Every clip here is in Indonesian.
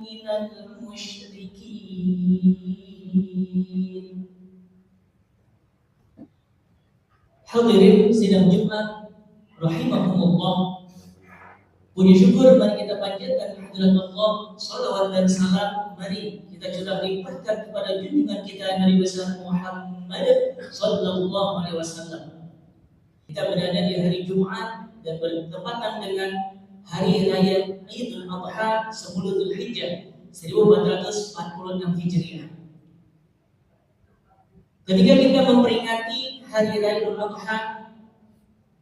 من المشركين. Hadirin sidang Jumat rahimakumullah. Puji syukur mari kita panjatkan kehadirat Allah, salawat dan salam mari kita curah limpahkan kepada junjungan kita Nabi besar Muhammad sallallahu alaihi wasallam. Kita berada di hari Jumat dan bertepatan dengan hari raya Idul Adha 10 Dzulhijjah 1446 Hijriah. Ketika kita memperingati hari raya Idul Adha,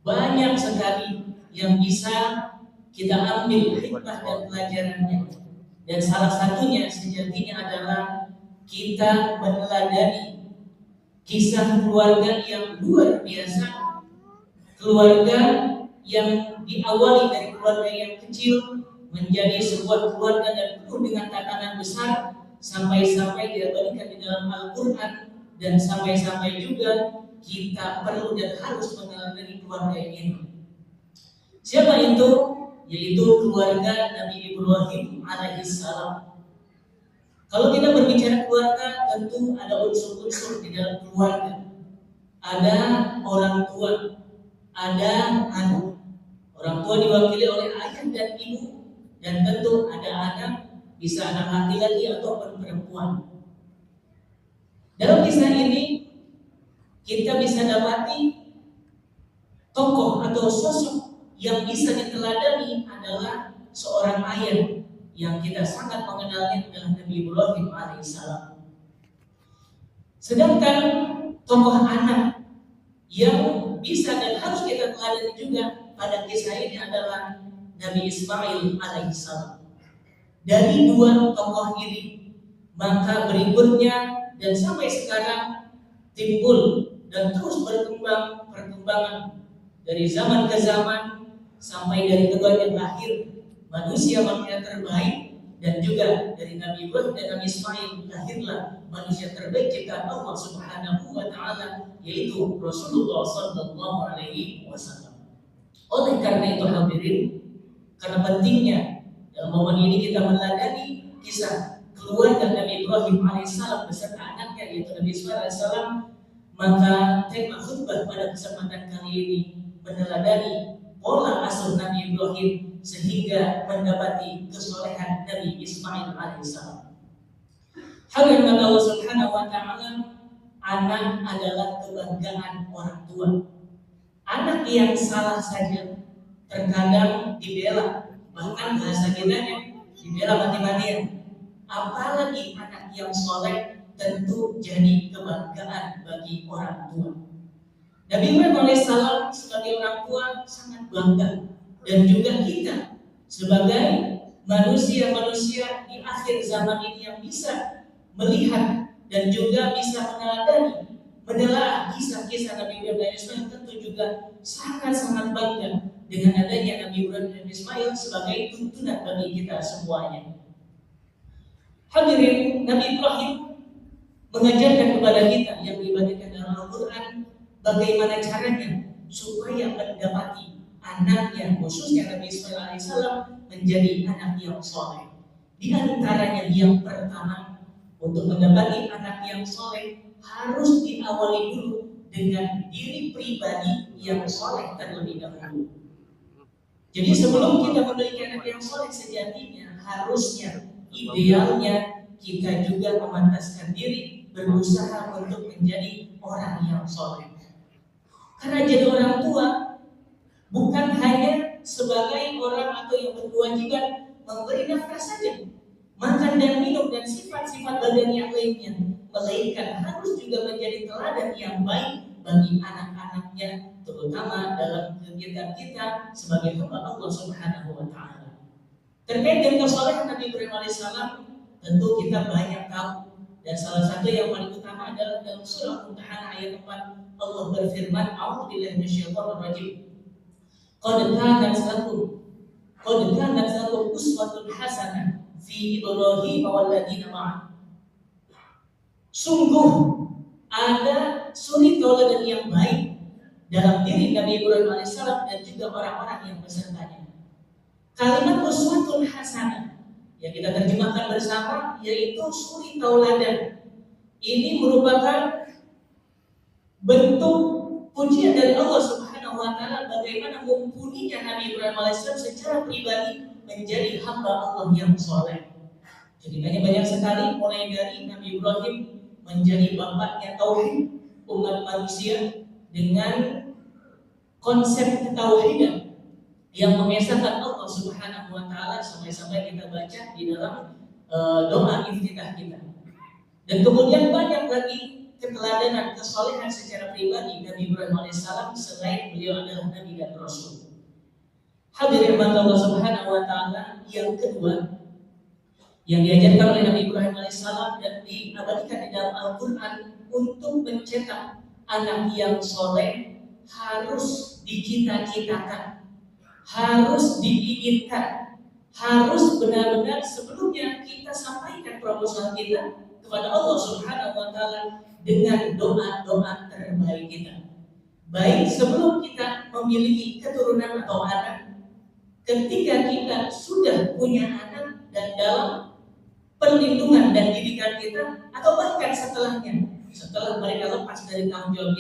banyak sekali yang bisa kita ambil hikmah dan pelajarannya. Dan salah satunya sejatinya adalah kita meneladani kisah keluarga yang luar biasa, keluarga yang diawali dari keluarga yang kecil menjadi sebuah keluarga dan penuh dengan tatanan besar, sampai-sampai diabadikan di dalam Al-Quran, dan sampai-sampai juga kita perlu dan harus meneladani keluarga ini. Siapa itu? Yaitu keluarga Nabi Ibrahim alaihissalam. Kalau kita berbicara keluarga, tentu ada unsur-unsur di dalam keluarga. Ada orang tua, ada anak. Orang tua diwakili oleh ayah dan ibu, dan tentu ada anak, bisa anak laki-laki ataupun perempuan. Dalam kisah ini kita bisa dapati tokoh atau sosok yang bisa diteladani adalah seorang ayah yang kita sangat mengenalnya adalah Nabi Ibrahim alaihissalam. Sedangkan tokoh anak yang bisa dan harus kita teladani juga pada kisah ini adalah Nabi Ismail alaihissalam. Dari dua tokoh ini, maka berikutnya dan sampai sekarang timbul dan terus berkembang perkembangan dari zaman ke zaman, sampai dari kedua yang lahir manusia terbaik, dan juga dari Nabi Ibrahim dan Nabi Ismail lahirlah manusia terbaik ciptaan Allah Subhanahu wa taala, yaitu Rasulullah sallallahu alaihi wasallam. Oleh karena itu hadirin, karena pentingnya dalam momen ini kita meneladani kisah keluarga Nabi Ibrahim alaihissalam beserta anaknya yaitu Nabi Ismail alaihissalam, maka tema khutbah pada kesempatan kali ini meneladani pola asuh Nabi Ibrahim sehingga mendapati kesolehan Nabi Ismail alaihissalam. Hadirin Allah Subhanahu wa taala, anak adalah kebanggaan orang tua. Anak yang salah saja terkadang dibela, bahkan bahasa kitanya dibela mati-matian. Apalagi anak yang soleh tentu jadi kebanggaan bagi orang tua. Nabi Ibrahim alaihissalam sebagai orang tua sangat bangga, dan juga kita sebagai manusia-manusia di akhir zaman ini yang bisa melihat dan juga bisa meneladani, menelaah kisah-kisah Nabi Ibrahim dan Ismail, tentu juga sangat-sangat bangga dengan adanya Nabi Ibrahim dan Ismail sebagai tuntunan bagi kita semuanya. Hadirin, Nabi Ibrahim mengajarkan kepada kita yang dibagikan dalam Al-Quran bagaimana caranya supaya mendapati anaknya, khususnya Nabi Ismail alaihissalam, menjadi anak yang soleh. Di antaranya yang pertama, untuk mendapati anak yang soleh harus diawali dulu dengan diri pribadi yang soleh terlebih dahulu. Jadi sebelum kita memiliki anak yang soleh, sejatinya harusnya, idealnya kita juga memantaskan diri, berusaha untuk menjadi orang yang soleh. Karena jadi orang tua bukan hanya sebagai orang atau yang berkewajiban memberi nafkah saja, makan dan minum dan sifat-sifat badan yang lainnya, melainkan harus juga menjadi teladan yang baik bagi anak-anaknya, terutama dalam kegiatan kita sebagai hamba Allah Subhanahu wa taala. Terkait dengan kesolehan Nabi Ibrahim alaihissalam, tentu kita banyak tahu, dan salah satu yang paling utama adalah dalam surah Al-Mumtahanah ayat 4, Allah berfirman, A'udzubillahi minasyaitonir rajim. Qad kanat lakum uswatun hasanah fi Ibrahim wal ladzina ma'ah. Sungguh ada suri tauladan yang baik dalam diri Nabi Ibrahim alaihissalam dan juga orang-orang yang besertanya. Kalimat uswatun hasanah yang kita terjemahkan bersama yaitu suri tauladan. Ini merupakan bentuk pujian dari Allah Subhanahu wa taala bagaimana mumpuninya Nabi Ibrahim alaihissalam secara pribadi menjadi hamba Allah yang soleh. Jadi banyak sekali mulai dari Nabi Ibrahim menjadi bapaknya tauhid umat manusia dengan konsep ketauhidan yang mengesahkan Allah Subhanahu wa taala sampai-sampai kita baca di dalam doa iftitah kita. Dan kemudian banyak lagi keteladanan kesolehan secara pribadi Nabi Ibrahim alaihissalam selain beliau adalah Nabi dan Rasul. Hadirin Allah Subhanahu wa taala, yang kedua yang diajarkan oleh Nabi Ibrahim alaihissalam dan diabadikan di dalam Al-Quran untuk mencetak anak yang soleh harus dicita-citakan, harus diinginkan, harus benar-benar sebelumnya kita sampaikan proposal kita kepada Allah Subhanahu wa taala dengan doa-doa terbaik kita. Baik sebelum kita memiliki keturunan atau anak, ketika kita sudah punya anak dan dalam perlindungan dan didikan kita, atau bahkan setelahnya, setelah mereka lepas dari tanggung jawab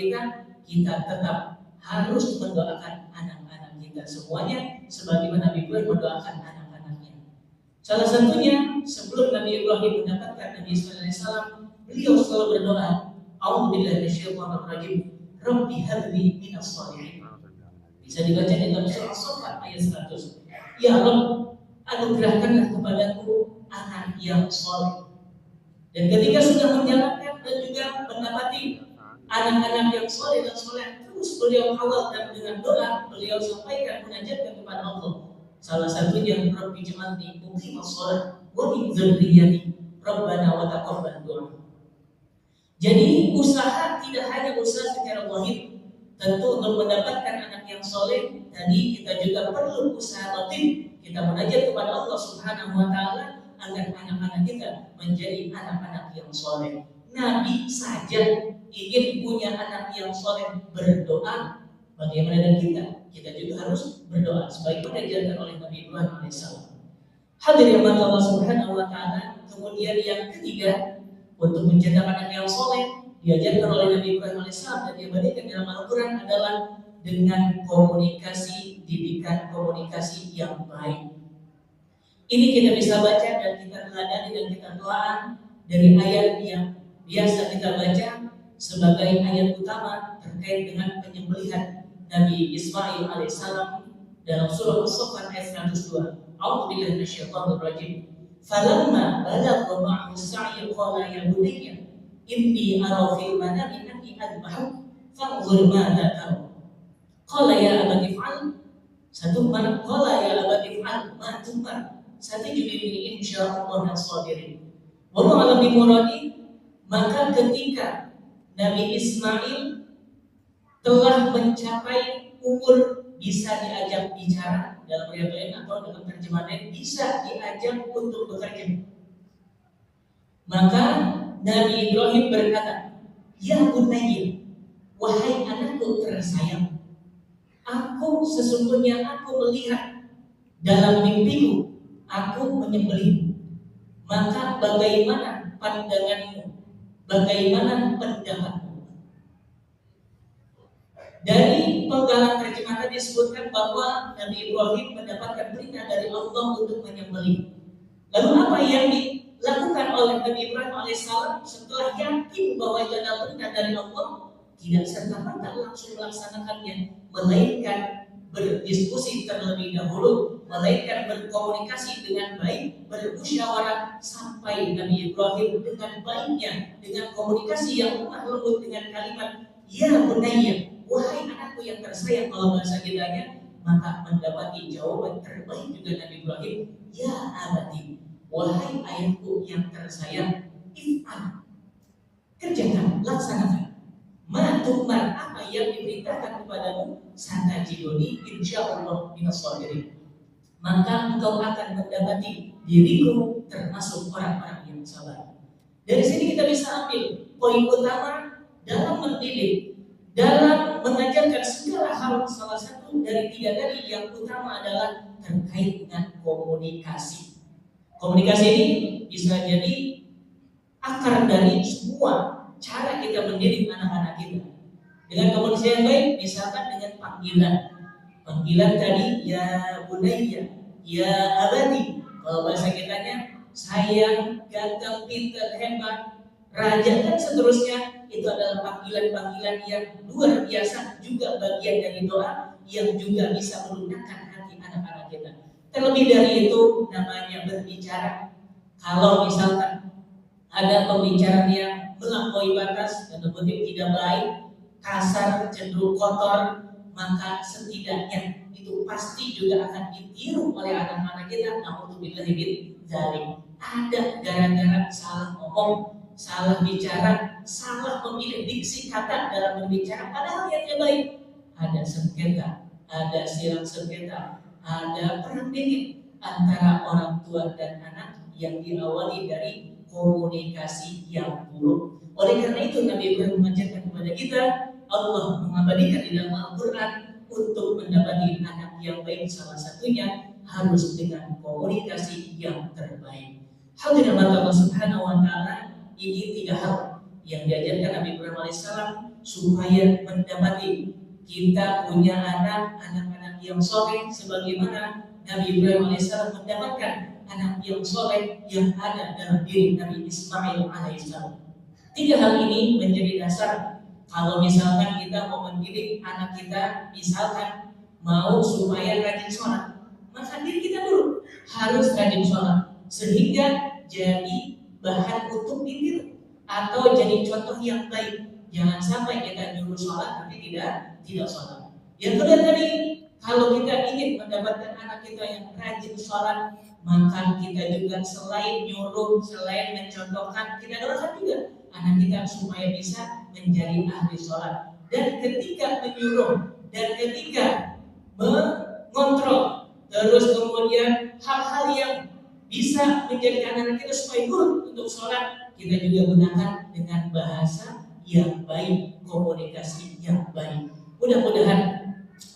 kita tetap harus mendoakan anak-anak kita semuanya sebagaimana Nabi Ibrahim mendoakan anak-anaknya. Salah satunya sebelum Nabi Ibrahim mendapatkan Nabi Ismail alaihissalam, beliau selalu berdoa, A'udzubillahi minasyaitonir rajim, Rabbi habli minas shalihin. Bisa dibaca di dalam surah As-Saffat ayat 100. Ya Allah, anugerahkanlah kepadaku anak yang soleh. Dan ketika sudah menjalankan dan juga mendapati anak-anak yang soleh dan soleh, terus beliau kawal dan dengan doa beliau sampaikan munajatkan kepada Allah. Salah satunya Rabbi ij'alni muqimas shalah wa min dzurriyyati Rabbana wa taqabbal du'a. Jadi usaha tidak hanya usaha secara zahir, tentu untuk mendapatkan anak yang soleh tadi kita juga perlu usaha batin. Kita munajat kepada Allah Subhanahu wa taala agar anak-anak kita menjadi anak-anak yang soleh. Nabi saja ingin punya anak yang soleh berdoa, bagaimana dengan kita? Kita juga harus berdoa sebagaimana diajarkan oleh Nabi Ibrahim alaihissalam. Hadirin Allah Subhanahu wa taala. Kemudian yang ketiga, untuk mencetak anak yang soleh diajarkan oleh Nabi Ibrahim alaihissalam dan diabadikan dalam Al-Quran adalah dengan komunikasi, didikan komunikasi yang baik. Ini kita bisa baca dan kita teladani dan kita telah dari ayat yang biasa kita baca sebagai ayat utama terkait dengan penyembelihan Nabi Ismail alaihissalam dalam surah As-Saffat ayat 102. A'udzubillahi minasyaitonir rajim. Falamma balagha ma'ahu as-sa'y qala ya bunayya inni ara fil manami anni adbahuk fanzur madza tara. Qala ya abati if'al satumar qala ya abati if'al ma tumar satajiduni insyaallah as-sabirin. Wa ma'ala bi muradi. Maka ketika Nabi Ismail telah mencapai umur bisa diajak bicara dalam riwayat lain atau dalam terjemahan bisa diajak untuk bekerja, maka Nabi Ibrahim berkata, ya bunayya, wahai anakku tersayang, aku sesungguhnya aku melihat dalam mimpiku aku menyembelih. Maka bagaimana pandanganmu? Bagaimana pendapatmu? Dari penggalan terjemahan disebutkan bahwa Nabi Ibrahim mendapatkan perintah dari Allah untuk menyembelih. Lalu apa yang dilakukan oleh Nabi Ibrahim alaihissalam setelah yakin bahwa itu adalah perintah dari Allah? Tidak serta-merta langsung melaksanakannya, melainkan berdiskusi terlebih dahulu, melainkan berkomunikasi dengan baik, bermusyawarah sampai Nabi Ibrahim dengan baiknya, dengan komunikasi yang lemah lembut dengan kalimat ya bunayya, wahai anakku yang tersayang kalau bahasa kitanya, maka mendapati jawaban terbaik juga Nabi Ibrahim, ya abati, wahai ayahku yang tersayang, if'al, kerjakan, laksanakan. Matumar apa yang diperintahkan kepadamu satajiduni insyaallah minas sabirin. Maka engkau akan mendapati diriku termasuk orang-orang yang sabar. Dari sini kita bisa ambil poin utama dalam mendidik, dalam mengajarkan segala hal. Salah satu dari tiga tadi yang utama adalah terkait dengan komunikasi. Komunikasi ini bisa jadi akar dari semua cara kita mendidik anak-anak kita. Dengan komunikasi yang baik, misalkan dengan panggilan. Panggilan tadi, ya bunayya, ya abadi. Kalau bahasa kitanya, sayang, ganteng, pintar, hebat, raja, dan seterusnya. Itu adalah panggilan-panggilan yang luar biasa, juga bagian dari doa yang juga bisa melunakkan hati anak-anak kita. Terlebih dari itu, namanya berbicara. Kalau misalkan ada pembicaraan yang melampaui batas, dan tidak baik, kasar, cenderung kotor, maka setidaknya itu pasti juga akan ditiru oleh anak-anak kita. Na'udzubillahi min dzalik. Ada gara-gara salah ngomong, salah bicara, salah memilih diksi kata dalam berbicara, padahal niatnya baik. Ada sengketa, ada silang sengketa, ada perang dingin antara orang tua dan anak yang diawali dari komunikasi yang buruk. Oleh karena itu Nabi Ibrahim mengajarkan kepada kita, Allah mengabadikan di dalam Al-Quran untuk mendapati anak yang baik, salah satunya harus dengan komunikasi yang terbaik. Hadirin Allah Subhanahu wa Ta'ala, ini 3 hal yang diajarkan Nabi Ibrahim alaihissalam supaya mendapati kita punya anak-anak yang soleh, sebagaimana Nabi Ibrahim alaihissalam mendapatkan anak yang soleh yang ada dalam diri Nabi Ismail alaihissalam. 3 hal ini menjadi dasar kalau misalkan kita mau mendidik anak kita, misalkan mau supaya rajin sholat, maka diri kita dulu harus rajin sholat sehingga jadi bahan untuk ditiru atau jadi contoh yang baik. Jangan sampai kita nyuruh sholat tapi tidak sholat. Yang kedua tadi, kalau kita ingin mendapatkan anak kita yang rajin sholat, maka kita juga selain nyuruh, selain mencontohkan, kita doakan juga anak kita supaya bisa menjadi ahli sholat. Dan ketika menyuruh dan ketika mengontrol, terus kemudian hal-hal yang bisa menjadikan anak kita supaya nurut untuk sholat, kita juga gunakan dengan bahasa yang baik, komunikasi yang baik. Mudah-mudahan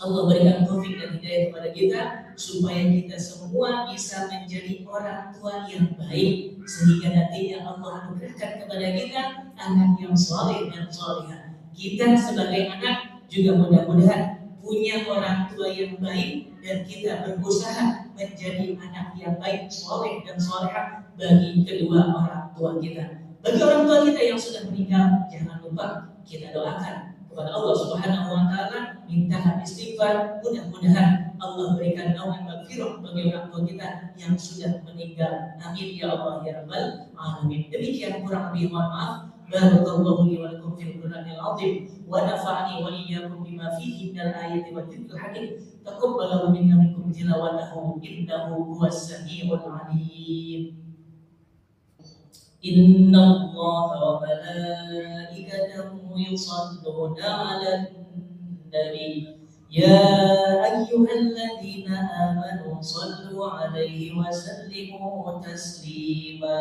Allah berikan taufik dan hidayah kepada kita supaya kita semua bisa menjadi orang tua yang baik, sehingga nantinya Allah memberikan kepada kita anak yang soleh dan solehah. Kita sebagai anak juga mudah-mudahan punya orang tua yang baik dan kita berusaha menjadi anak yang baik, soleh dan solehah bagi kedua orang tua kita. Bagi orang tua kita yang sudah meninggal, jangan lupa kita doakan kepada Allah Subhanahu wa Ta'ala, mintakan istighfar, mudah-mudahan Allah berikan naungan maghfirah bagi orang tua kita yang sudah meninggal. Amin ya Allah ya Rabbal alamin. Demikian kurang lebih, mohon maaf. Barakallahu li wa lakum fil Qur'anil azim wa nafa'ani wa iyyakum bima fihi minal ayati wa dzikril hakim. Taqabbalallahu minna minkum tilawatahu innahu huwas samiul alim. Inna Allah wa malaikatahu yusalluna 'alan nabi ya ayyuhalladzina amanu sallu 'alaihi wa sallimu taslima.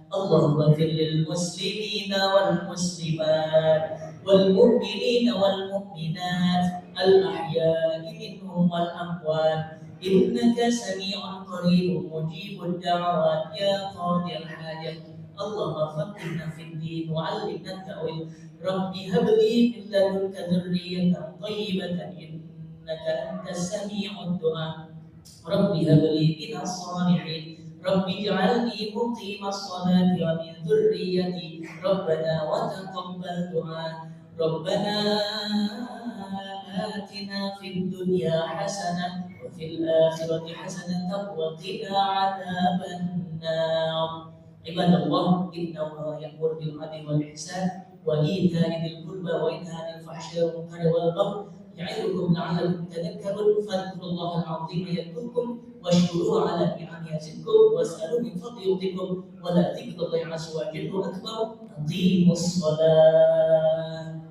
Allahumma ighfir lil muslimina wal muslimat wal mu'minina wal mu'minat al ahya'i minhum wal amwat innaka sami'un qaribun mujibud da'wat ya qadil hajat. Allahumma faqihna fid din wa 'allimna at-ta'wil. Rabbi hab li min ladunka dzurriyyatan thayyibatan innaka antas sami'ud du'a. Rabbi hab li minas shalihin. Rabbi ij'alni muqimas shalati wa min dzurriyyati. Rabbana wa taqabbal du'a. Rabbana atina fid dunya hasanah wa fil akhirati hasanah wa qina 'adzaban nar. Ibadallah, inna Allah ya'muru bil 'adli wal ihsan wa ita'i dzil qurba wa yanha 'anil fahsya'i wal munkari wal baghi ya'idukum la'allakum tadhakkarun. Fadhkurullaha al-'azima yadhkurkum washkuruhu 'ala ni'amihi yazidkum was'aluhu min fadli yu'tikum wa la dzikrullahi 'azza wa jalla akbar. Aqimus shalah.